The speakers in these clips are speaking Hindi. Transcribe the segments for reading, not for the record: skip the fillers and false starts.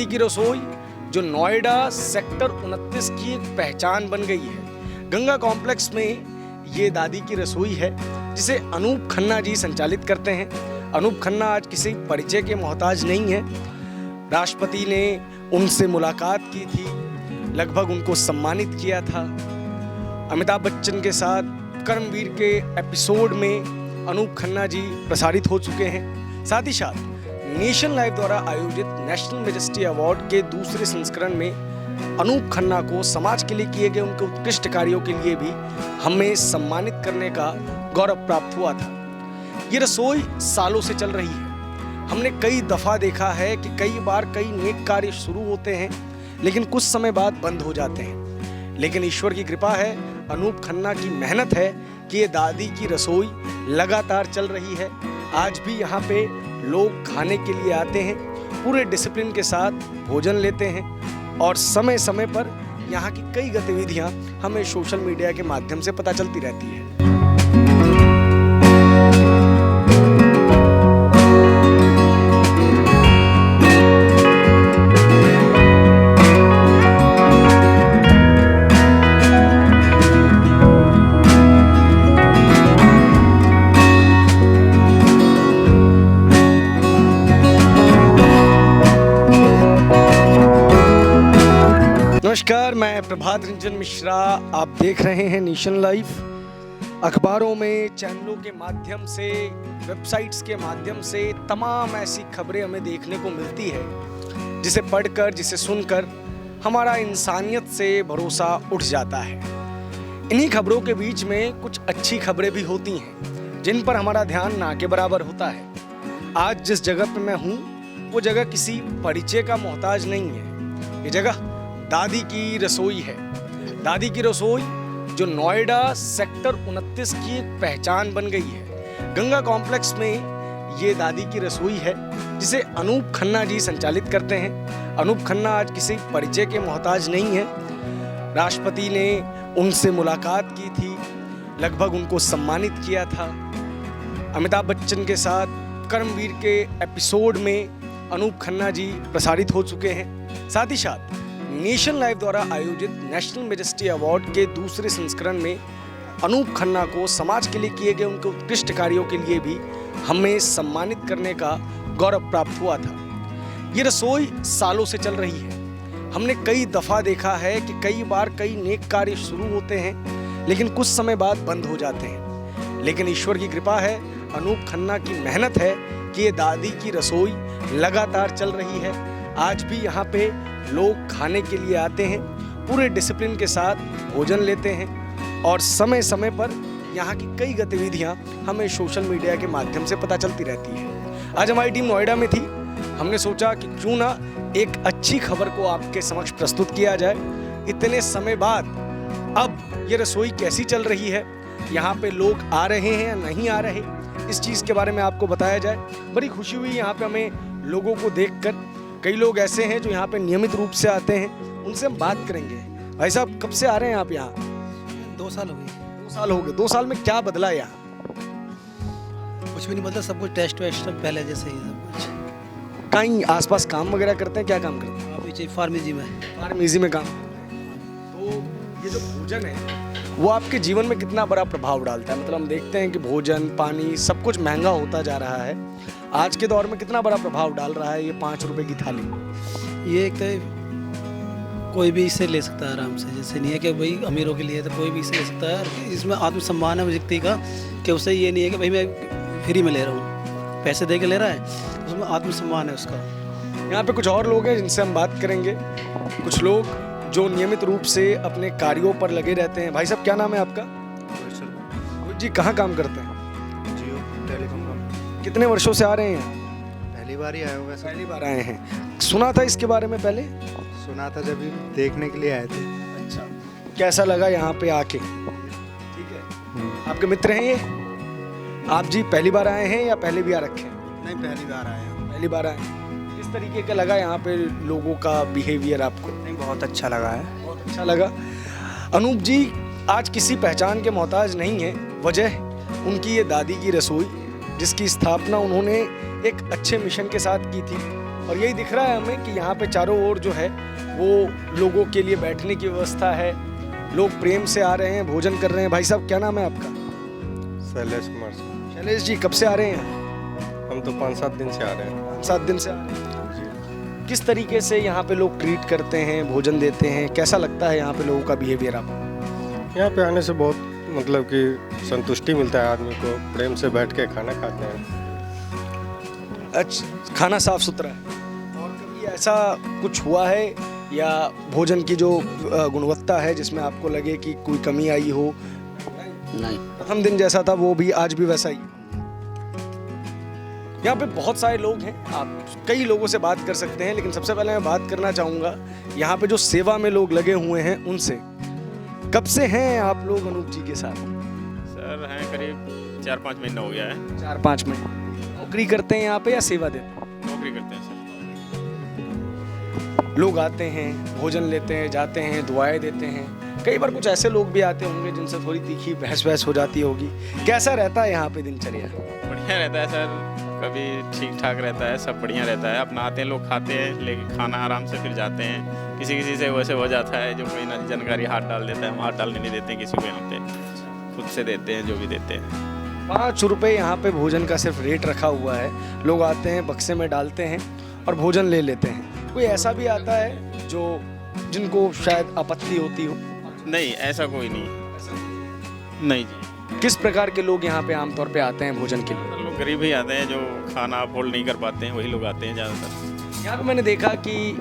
दादी की रसोई जो नोएडा सेक्टर 29 की एक पहचान बन गई है। गंगा कॉम्प्लेक्स में ये दादी की रसोई है जिसे अनूप खन्ना जी संचालित करते हैं। अनूप खन्ना आज किसी परिचय के मोहताज नहीं है। राष्ट्रपति ने उनसे मुलाकात की थी, लगभग उनको सम्मानित किया था। अमिताभ बच्चन के साथ कर्मवीर के एपिसोड में अनूप खन्ना जी प्रसारित हो चुके हैं। साथ ही साथ नेशन लाइव द्वारा आयोजित नेशनल मेजेस्टी अवार्ड के दूसरे संस्करण में अनूप खन्ना को समाज के लिए किए गए उनके उत्कृष्ट कार्यों के लिए भी हमें सम्मानित करने का गौरव प्राप्त हुआ था। ये रसोई सालों से चल रही है। हमने कई दफा देखा है कि कई बार कई नेक कार्य शुरू होते हैं लेकिन कुछ समय बाद बंद हो जाते हैं। लेकिन ईश्वर की कृपा है, अनूप खन्ना की मेहनत है कि ये दादी की रसोई लगातार चल रही है। आज भी यहाँ पे लोग खाने के लिए आते हैं, पूरे डिसिप्लिन के साथ भोजन लेते हैं और समय समय पर यहाँ की कई गतिविधियाँ हमें सोशल मीडिया के माध्यम से पता चलती रहती है। नमस्कार, मैं प्रभात रंजन मिश्रा। आप देख रहे हैं नेशन लाइव। अखबारों में, चैनलों के माध्यम से, वेबसाइट्स के माध्यम से तमाम ऐसी खबरें हमें देखने को मिलती है जिसे पढ़कर, जिसे सुनकर हमारा इंसानियत से भरोसा उठ जाता है। इन्हीं खबरों के बीच में कुछ अच्छी खबरें भी होती हैं जिन पर हमारा ध्यान ना के बराबर होता है। आज जिस जगह पर मैं हूँ वो जगह किसी परिचय का मोहताज नहीं है। ये जगह दादी की रसोई है। दादी की रसोई जो नोएडा सेक्टर 29 की एक पहचान बन गई है। गंगा कॉम्प्लेक्स में ये दादी की रसोई है जिसे अनूप खन्ना जी संचालित करते हैं। अनूप खन्ना आज किसी परिचय के मोहताज नहीं है। राष्ट्रपति ने उनसे मुलाकात की थी, लगभग उनको सम्मानित किया था। अमिताभ बच्चन के साथ कर्मवीर के एपिसोड में अनूप खन्ना जी प्रसारित हो चुके हैं। साथ ही साथ नेशन लाइव द्वारा आयोजित नेशनल मेजेस्टी अवार्ड के दूसरे संस्करण में अनूप खन्ना को समाज के लिए किए गए उनके उत्कृष्ट कार्यों के लिए भी हमें सम्मानित करने का गौरव प्राप्त हुआ था। ये रसोई सालों से चल रही है। हमने कई दफा देखा है कि कई बार कई नेक कार्य शुरू होते हैं लेकिन कुछ समय बाद बंद हो जाते हैं। लेकिन ईश्वर की कृपा है, अनूप खन्ना की मेहनत है कि ये दादी की रसोई लगातार चल रही है। आज भी यहाँ पे लोग खाने के लिए आते हैं, पूरे डिसिप्लिन के साथ भोजन लेते हैं और समय समय पर यहाँ की कई गतिविधियाँ हमें सोशल मीडिया के माध्यम से पता चलती रहती है। आज हमारी टीम नोएडा में थी। हमने सोचा कि क्यों ना एक अच्छी खबर को आपके समक्ष प्रस्तुत किया जाए। इतने समय बाद अब ये रसोई कैसी चल रही है, यहाँ पे लोग आ रहे हैं या नहीं आ रहे, इस चीज़ के बारे में आपको बताया जाए। बड़ी खुशी हुई यहाँ पे हमें लोगों को देखकर। कई लोग ऐसे हैं जो यहाँ पे नियमित रूप से आते हैं, उनसे हम बात करेंगे। भाई साहब, कब से आ रहे हैं आप यहाँ? 2 साल हो गए। 2 साल हो गए। 2 साल में क्या बदला यहाँ? कुछ भी नहीं बदला, सब कुछ टेस्ट वेस्ट सब पहले जैसे ही सब कुछ। कहीं आसपास काम वगैरह करते हैं? क्या काम करते हैं? अभी फार्मेसी में। फार्मेसी में काम। तो ये जो भोजन है वो आपके जीवन में कितना बड़ा प्रभाव डालता है? मतलब हम देखते हैं कि भोजन, पानी सब कुछ महंगा होता जा रहा है। आज के दौर में कितना बड़ा प्रभाव डाल रहा है ये 5 रुपए की थाली? ये कोई भी इसे ले सकता है आराम से। जैसे नहीं है कि भाई अमीरों के लिए, तो कोई भी इसे ले सकता है। इसमें आत्मसम्मान है व्यक्ति का कि उसे ये नहीं है कि भाई मैं फ्री में ले रहा हूँ, पैसे दे के ले रहा है, उसमें आत्मसम्मान है उसका। यहाँ पे कुछ और लोग हैं जिनसे हम बात करेंगे। कुछ लोग जो नियमित रूप से अपने कार्यों पर लगे रहते हैं। भाई साहब, क्या नाम है आपका? जी, कहाँ काम करते हैं? जियो टेलीकॉम का। कितने वर्षों से आ रहे हैं? पहली बार ही आए हो वैसे। पहली बार आए हैं। सुना था इसके बारे में पहले? सुना था, जब भी देखने के लिए आए थे। अच्छा, कैसा लगा यहाँ पे आके? ठीक है। आपके मित्र हैं ये? आप जी पहली बार आए हैं या पहले भी आ रखे हैं? नहीं, पहली बार आए हैं। पहली बार आए। किस तरीके का लगा यहाँ पे लोगों का बिहेवियर आपको? नहीं, बहुत अच्छा लगा है। बहुत अच्छा लगा। अनूप जी आज किसी पहचान के मोहताज नहीं है। वजह उनकी ये दादी की रसोई, जिसकी स्थापना उन्होंने एक अच्छे मिशन के साथ की थी। और यही दिख रहा है हमें कि यहाँ पे चारों ओर जो है वो लोगों के लिए बैठने की व्यवस्था है। लोग प्रेम से आ रहे हैं, भोजन कर रहे हैं। भाई साहब क्या नाम है आपका? शैलेश कुमार। शैलेश जी, कब से आ रहे हैं? हम तो 5-7 दिन से आ रहे हैं। 7 दिन से आ रहे हैं। किस तरीके से यहाँ पे लोग ट्रीट करते हैं, भोजन देते हैं, कैसा लगता है यहाँ पे लोगों का बिहेवियर आपको? यहाँ पे आने से बहुत मतलब कि संतुष्टि मिलता है आदमी को, प्रेम से बैठ के खाना खाते हैं। अच्छा, खाना साफ सुथरा है। और कभी ऐसा कुछ हुआ है या भोजन की जो गुणवत्ता है जिसमें आपको लगे कि कोई कमी आई हो? नहीं। प्रथम दिन जैसा था वो भी आज भी वैसा ही? यहाँ पे बहुत सारे लोग हैं, आप कई लोगों से बात कर सकते हैं, लेकिन सबसे पहले मैं बात करना चाहूँगा यहाँ पे जो सेवा में लोग लगे हुए हैं उनसे। कब से हैं आप लोग अनूप जी के साथ? सर हैं करीब 4-5 महीना हो गया है। 4-5 महीने। नौकरी करते हैं यहाँ पे या सेवा देते हैं? नौकरी करते हैं सर। लोग आते हैं, भोजन लेते हैं, जाते हैं, दुआएं देते हैं। कई बार कुछ ऐसे लोग भी आते होंगे जिनसे थोड़ी तीखी बहस हो जाती होगी। कैसा रहता है यहाँ पे दिनचर्या? बढ़िया रहता है सर, कभी ठीक ठाक रहता है, सब बढ़िया रहता है। अपना आते हैं लोग, खाते हैं, लेकिन खाना आराम से फिर जाते हैं। किसी से वैसे हो जाता है जो कोई ना जानकारी हाथ डाल देता है, हम हाथ डालने नहीं देते हैं किसी को। यहाँ पे खुद से देते हैं जो भी देते हैं। 5 रुपये यहाँ पे भोजन का सिर्फ रेट रखा हुआ है। लोग आते हैं, बक्से में डालते हैं और भोजन ले लेते हैं। कोई ऐसा भी आता है जो जिनको शायद आपत्ति होती हो? नहीं, ऐसा कोई नहीं। नहीं जी। किस प्रकार के लोग यहाँ पे आमतौर पे आते हैं भोजन के लिए? लोग गरीब ही आते हैं, जो खाना अफोर्ड नहीं कर पाते हैं वही लोग आते हैं ज़्यादातर। यहाँ पे मैंने देखा कि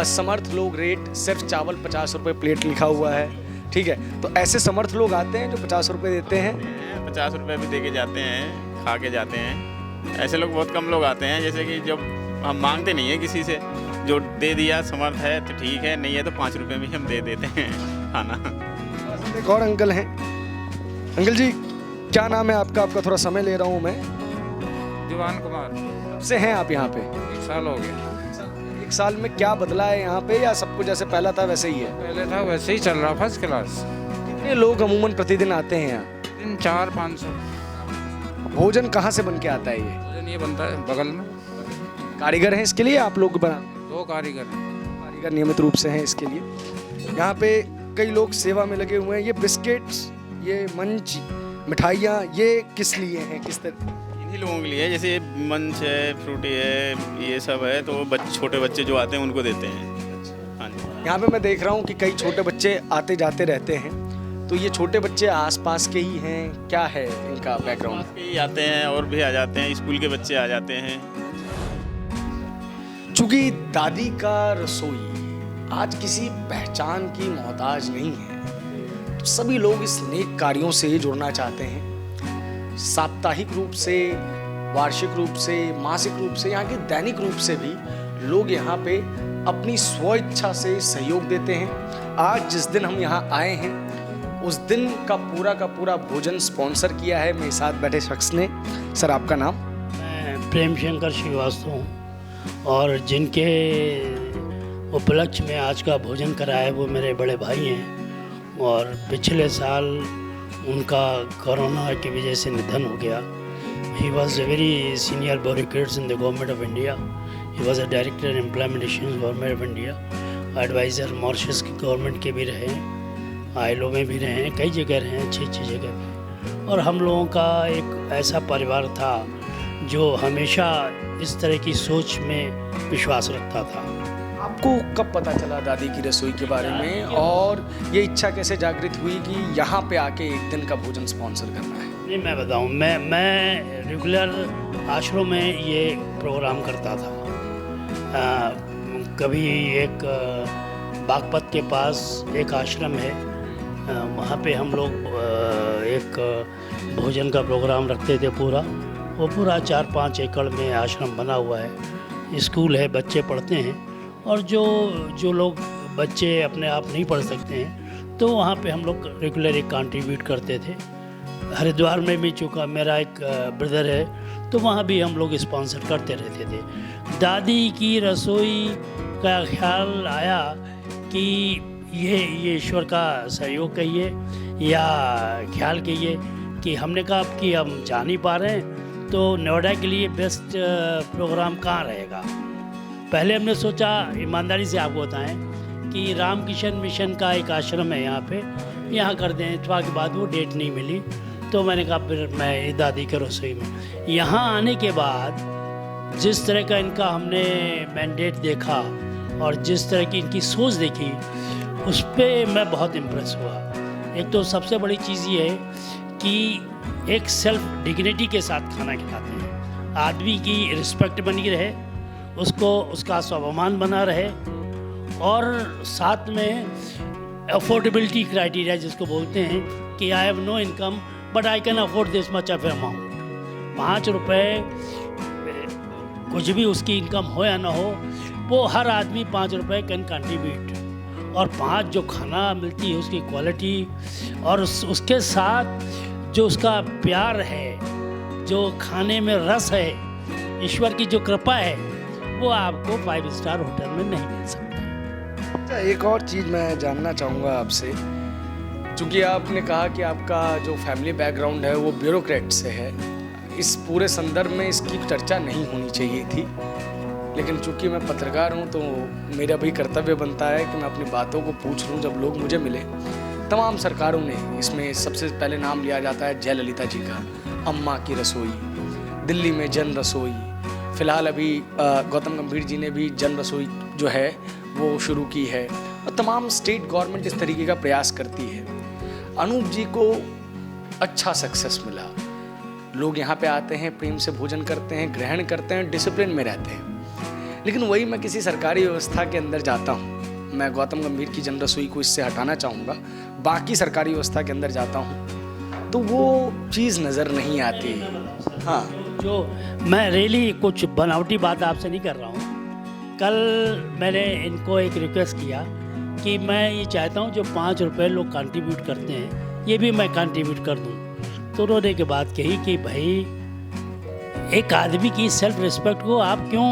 समर्थ लोग रेट सिर्फ चावल 50 रुपये प्लेट लिखा हुआ है, ठीक है? तो ऐसे समर्थ लोग आते हैं जो 50 रुपये देते हैं। 50 रुपये भी दे के जाते हैं, खा के जाते हैं। ऐसे लोग बहुत कम लोग आते हैं, जैसे कि जब हम मांगते नहीं है किसी से, जो दे दिया समर्थ है तो ठीक है, नहीं है तो 5 रुपये भी हम दे देते हैं खाना। एक और अंकल हैं। अंकल जी क्या नाम है आपका? आपका थोड़ा समय ले रहा हूँ मैं। दीवान कुमार। कब से हैं आप यहाँ पे? 1 साल हो गया। 1 साल में क्या बदला है यहाँ पे, या सब कुछ जैसे पहला था वैसे ही है? पहले था वैसे ही चल रहा, फर्स्ट क्लास। कितने लोग अमूमन प्रतिदिन आते हैं यहाँ? दिन 400-500। भोजन कहाँ से बन के आता है ये? भोजन ये बनता है बगल में। कारीगर हैं इसके लिए, आप लोग बना? 2 कारीगर हैं। कारीगर नियमित रूप से हैं इसके लिए। यहाँ पे कई लोग सेवा में लगे हुए हैं। ये बिस्किट्स, ये मंच, मिठाइयाँ, ये किस लिए हैं, किस तरह? इन्हीं लोगों के लिए, जैसे मंच है, फ्रूटी है, ये सब है, तो छोटे बच्चे जो आते हैं उनको देते हैं। हाँ जी। यहाँ पे मैं देख रहा हूँ कि कई छोटे बच्चे आते जाते रहते हैं, तो ये छोटे बच्चे आसपास के ही हैं, क्या है इनका बैकग्राउंड? पास के ही आते हैं और भी आ जाते हैं, स्कूल के बच्चे आ जाते हैं। चूंकि दादी का रसोई आज किसी पहचान की मोहताज नहीं है, तो सभी लोग इस नेक कार्यों से जुड़ना चाहते हैं। साप्ताहिक रूप से, वार्षिक रूप से, मासिक रूप से, यहाँ के दैनिक रूप से भी लोग यहाँ पे अपनी स्वेच्छा से सहयोग देते हैं। आज जिस दिन हम यहाँ आए हैं उस दिन का पूरा भोजन स्पॉन्सर किया है मेरे साथ बैठे शख्स ने। सर आपका नाम? मैं प्रेम शंकर श्रीवास्तव हूँ, और जिनके उपलक्ष्य में आज का भोजन कराया है वो मेरे बड़े भाई हैं। और पिछले साल उनका कोरोना की वजह से निधन हो गया। He was a very senior bureaucrat in the government of India. He was a director implementation government of India, adviser Mauritius की गवर्नमेंट के भी रहे हैं, ILO में भी रहे हैं, कई जगह रहे हैं, अच्छी जगह पे। और हम लोगों का एक ऐसा परिवार था जो हमेशा इस तरह की सोच में विश्वास रखता था। आपको कब पता चला दादी की रसोई के बारे में, और ये इच्छा कैसे जागृत हुई कि यहाँ पे आके एक दिन का भोजन स्पॉन्सर करना है? नहीं, मैं बताऊँ, मैं रेगुलर आश्रम में ये प्रोग्राम करता था। कभी एक बागपत के पास एक आश्रम है, वहाँ पे हम लोग एक भोजन का प्रोग्राम रखते थे। वो पूरा 4-5 एकड़ में आश्रम बना हुआ है, स्कूल है, बच्चे पढ़ते हैं। और जो लोग बच्चे अपने आप नहीं पढ़ सकते हैं तो वहाँ पे हम लोग रेगुलर एक कंट्रीब्यूट करते थे। हरिद्वार में भी चूँकि मेरा एक ब्रदर है तो वहाँ भी हम लोग स्पॉन्सर करते रहते थे। दादी की रसोई का ख्याल आया कि ये ईश्वर का सहयोग कहिए या ख्याल कहिए, कि हमने कहा कि हम जा नहीं पा रहे हैं तो नोएडा के लिए बेस्ट प्रोग्राम कहाँ रहेगा। पहले हमने सोचा, ईमानदारी से आपको बताएं, कि रामकिशन मिशन का एक आश्रम है यहाँ पे, यहाँ कर दें। इतवा के बाद वो डेट नहीं मिली, तो मैंने कहा फिर मैं दादी के रसोई में। यहाँ आने के बाद जिस तरह का इनका हमने मैंडेट देखा और जिस तरह की इनकी सोच देखी, उस पर मैं बहुत इम्प्रेस हुआ। एक तो सबसे बड़ी चीज़ ये है कि एक सेल्फ डिग्निटी के साथ खाना खिलाते हैं। आदमी की रिस्पेक्ट बनी रहे, उसको उसका स्वाभिमान बना रहे, और साथ में अफोर्डेबिलिटी क्राइटेरिया जिसको बोलते हैं कि I have no income but I can afford this much of amount. 5 रुपये कुछ भी उसकी इनकम हो या ना हो, वो हर आदमी 5 रुपये कैन कंट्रीब्यूट। और 5 जो खाना मिलती है उसकी क्वालिटी, और उसके साथ जो उसका प्यार है, जो खाने में रस है, ईश्वर की जो कृपा है, वो आपको 5 स्टार होटल में नहीं मिल सकता। अच्छा, एक और चीज़ मैं जानना चाहूँगा आपसे, क्योंकि आपने कहा कि आपका जो फैमिली बैकग्राउंड है वो ब्यूरोक्रेट से है। इस पूरे संदर्भ में इसकी चर्चा नहीं होनी चाहिए थी, लेकिन चूंकि मैं पत्रकार हूँ तो मेरा भी कर्तव्य बनता है कि मैं अपनी बातों को पूछ लूँ। जब लोग मुझे मिले, तमाम सरकारों ने, इसमें सबसे पहले नाम लिया जाता है जयललिता जी का, अम्मा की रसोई, दिल्ली में जन रसोई, फ़िलहाल अभी गौतम गंभीर जी ने भी जन रसोई जो है वो शुरू की है, और तमाम स्टेट गवर्नमेंट इस तरीके का प्रयास करती है। अनूप जी को अच्छा सक्सेस मिला, लोग यहाँ पे आते हैं, प्रेम से भोजन करते हैं, ग्रहण करते हैं, डिसिप्लिन में रहते हैं। लेकिन वही मैं किसी सरकारी व्यवस्था के अंदर जाता हूँ, मैं गौतम गंभीर की जन रसोई को इससे हटाना चाहूँगा, बाकी सरकारी व्यवस्था के अंदर जाता हूँ तो वो चीज़ नज़र नहीं आती। हाँ, जो मैं रियली कुछ बनावटी बात आपसे नहीं कर रहा हूँ। कल मैंने इनको एक रिक्वेस्ट किया कि मैं ये चाहता हूँ जो 5 रुपये लोग कंट्रीब्यूट करते हैं, ये भी मैं कंट्रीब्यूट कर दूँ। तो उन्होंने के बात कही कि भाई, एक आदमी की सेल्फ रिस्पेक्ट को आप क्यों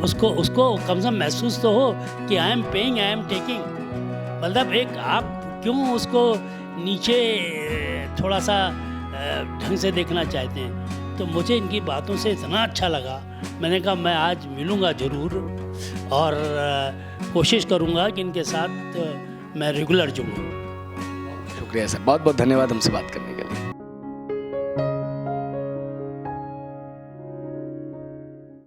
उसको कम से कम महसूस तो हो कि I am paying, I am taking. मतलब एक आप क्यों उसको नीचे थोड़ा सा ढंग से देखना चाहते हैं। तो मुझे इनकी बातों से इतना अच्छा लगा, मैंने कहा मैं आज मिलूँगा ज़रूर, और कोशिश करूँगा कि इनके साथ मैं रेगुलर जुड़ूँ। शुक्रिया सर, बहुत बहुत धन्यवाद हमसे बात करने के लिए।